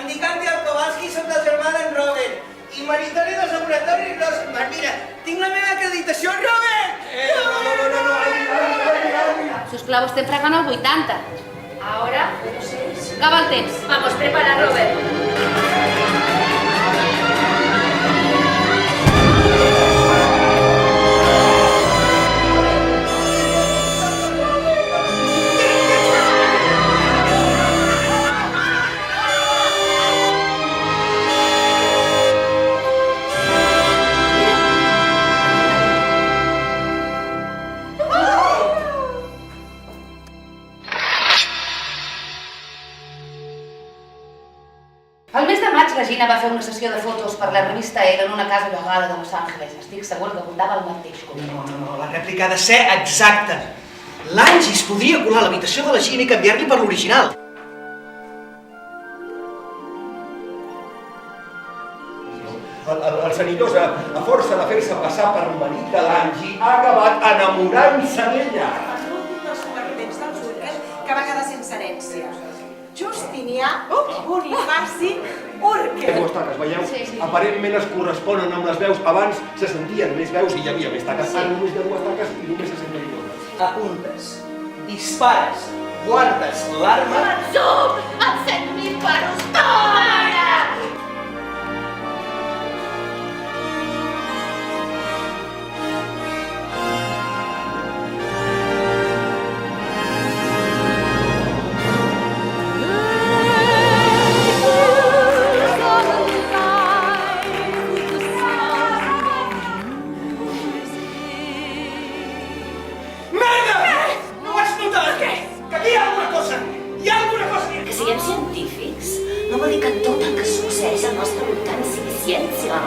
indicant el Kowalski sota el germà d'en Robert. I meritori dels laboratoris Rosenberg. Mira, tinc la meva acreditació, Robert! No, Sisplau, estem fregant el 80. Ahora, 06. Acaba el temps. Vamos, prepara, Robert. Al mes de maig la Gina va fer una sessió de fotos per la revista Elle en una casa llogada de Los Angeles. Estic segur que comptava el mateix. No, la rèplica ha de ser exacta. L'Angie es podria colar a l'habitació de la Gina i canviar-li per l'original. El senidós, a força de fer-se passar per marit de l'Angie, ha acabat enamorant-se d'ella. L'últim dels supervivents dels Urkel que va quedar sense herència. Justinià Bonifaci Urkel. Dues taques, veieu? Sí. Aparentment es corresponen amb les veus. Abans se sentien més veus i hi havia més taques. Ara només hi ha dues taques i només se senten dues. Apuntes, dispares, guardes l'arma... Zoom! Encén mi paros! Toma! Que siguem científics no vol dir que tot el que succeeix al nostre voltant sigui ciència.